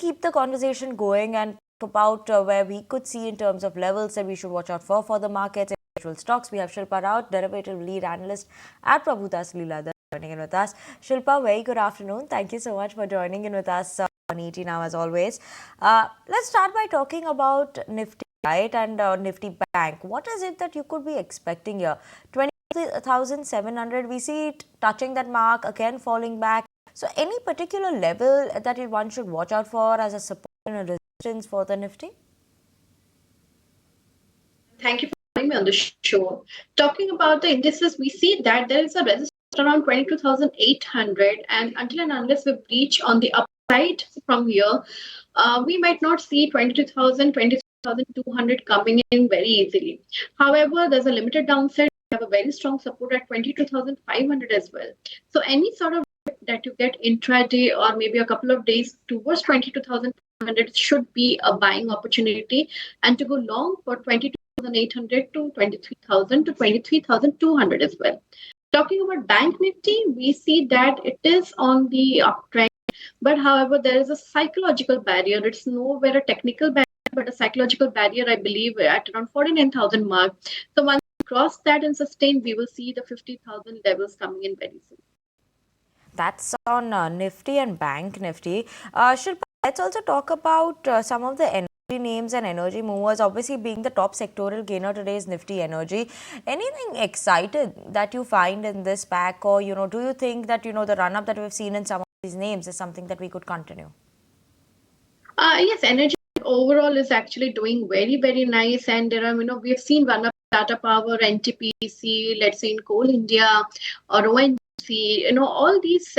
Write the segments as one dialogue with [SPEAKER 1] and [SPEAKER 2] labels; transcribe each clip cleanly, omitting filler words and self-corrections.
[SPEAKER 1] keep the conversation going and talk about where we could see in terms of levels that we should watch out for the markets. Individual stocks. We have Shilpa Rout, derivative lead analyst at Prabhudas Lilladher, joining in with us. Shilpa, very good afternoon. Thank you so much for joining in with us on ET Now as always. Let's start by talking about Nifty, right, and Nifty Bank. What is it that you could be expecting here? 20,700, we see it touching that mark, again falling back. So any particular level that one should watch out for as a support and a resistance for the Nifty?
[SPEAKER 2] Thank you for having me on the show. Talking about the indices, we see that there is a resistance around 22,800, and until and unless we breach on the upside from here, we might not see 22,000, 23,200 coming in very easily. However, there's a limited downside. We have a very strong support at 22,500 as well. So any sort of that you get intraday or maybe a couple of days towards 22,500 should be a buying opportunity, and to go long for 22,800 to 23,000 to 23,200 as well. Talking about Bank Nifty, we see that it is on the uptrend, but however, there is a psychological barrier. It's nowhere a technical barrier, but a psychological barrier, I believe, at around 49,000 mark. So once we cross that and sustain, we will see the 50,000 levels coming in very soon.
[SPEAKER 1] That's on Nifty and Bank Nifty. Shilpa, let's also talk about some of the energy names and energy movers. Obviously, being the top sectoral gainer today is Nifty Energy. Anything excited that you find in this pack, or do you think that the run-up that we've seen in some of these names is something that we could continue?
[SPEAKER 2] Yes, energy overall is actually doing very, very nice, and there are we have seen run-up Tata Power, NTPC, let's say in Coal India or ONGC, all these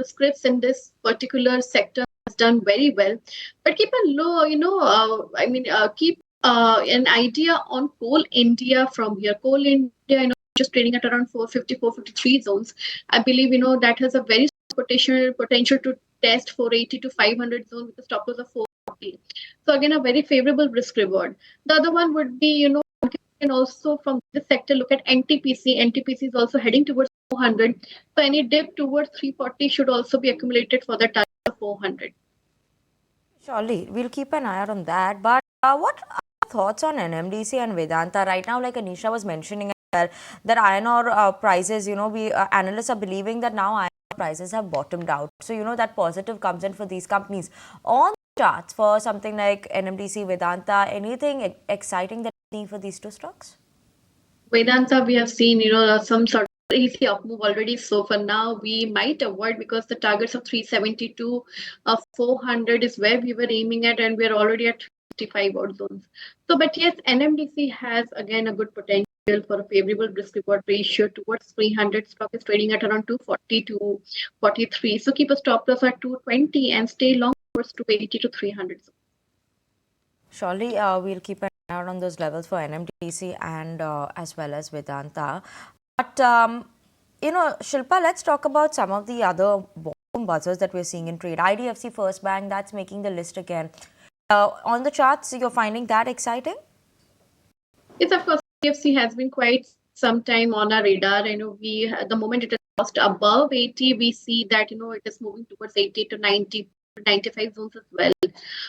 [SPEAKER 2] scripts in this particular sector has done very well. But keep a low, keep an idea on Coal India from here. Coal India, just trading at around 450, 453 zones. I believe, that has a very potential to test 480 to 500 zone with a stop loss of 440. So again, a very favorable risk reward. The other one would be, and also from this sector, look at NTPC. NTPC is also heading towards 400. So any dip towards 340 should also be accumulated for the target of 400.
[SPEAKER 1] Surely, we'll keep an eye out on that. But what are your thoughts on NMDC and Vedanta right now? Like Anisha was mentioning, that iron ore prices, we analysts are believing that now iron ore prices have bottomed out. So, that positive comes in for these companies. On the charts for something like NMDC, Vedanta, anything exciting that you see for these two stocks?
[SPEAKER 2] Vedanta, we have seen, some sort of easy up move already. So for now, we might avoid, because the targets of 372, 400 is where we were aiming at, and we're already at 55 odd zones. So, but yes, NMDC has again a good potential for a favorable risk reward ratio towards 300. Stock is trading at around 240 to 43. So keep a stop loss at 220 and stay long towards 280 to 300.
[SPEAKER 1] Surely, we'll keep an eye out on those levels for NMDC and as well as Vedanta. But, Shilpa, let's talk about some of the other bottom buzzers that we're seeing in trade. IDFC First Bank, that's making the list again. On the charts, you're finding that exciting?
[SPEAKER 2] Yes, of course. IDFC has been quite some time on our radar. We the moment it is lost above 80, we see that it is moving towards 80 to 90, 95 zones as well.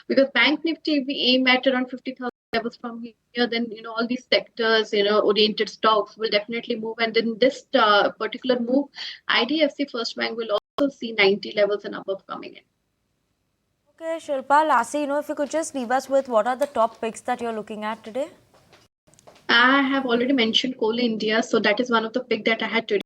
[SPEAKER 2] Because Bank Nifty, we aim at around 50,000 levels from here. Then all these sectors, oriented stocks will definitely move. And then this particular move, IDFC First Bank will also see 90 levels and above coming in.
[SPEAKER 1] Okay, Shilpa, lastly, if you could just leave us with what are the top picks that you're looking at today?
[SPEAKER 2] I have already mentioned Coal India, so that is one of the pick that I had today.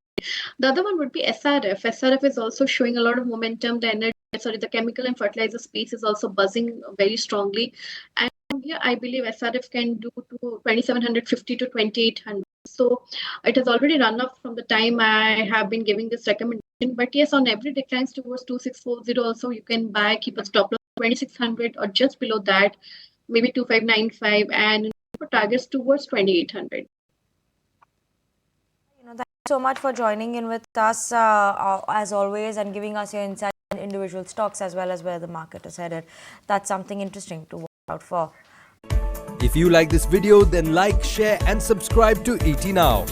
[SPEAKER 2] The other one would be SRF. SRF is also showing a lot of momentum. The chemical and fertilizer space is also buzzing very strongly. And here, I believe SRF can do to 2,750 to 2,800. So it has already run up from the time I have been giving this recommendation. But yes, on every declines towards 2,640 also, you can buy, keep a stop loss 2,600 or just below that, maybe 2,595, and for targets towards 2,800.
[SPEAKER 1] Thank you so much for joining in with us as always, and giving us your insight on individual stocks as well as where the market is headed. That's something interesting to watch out for.
[SPEAKER 3] If you like this video, then like, share and subscribe to ET Now.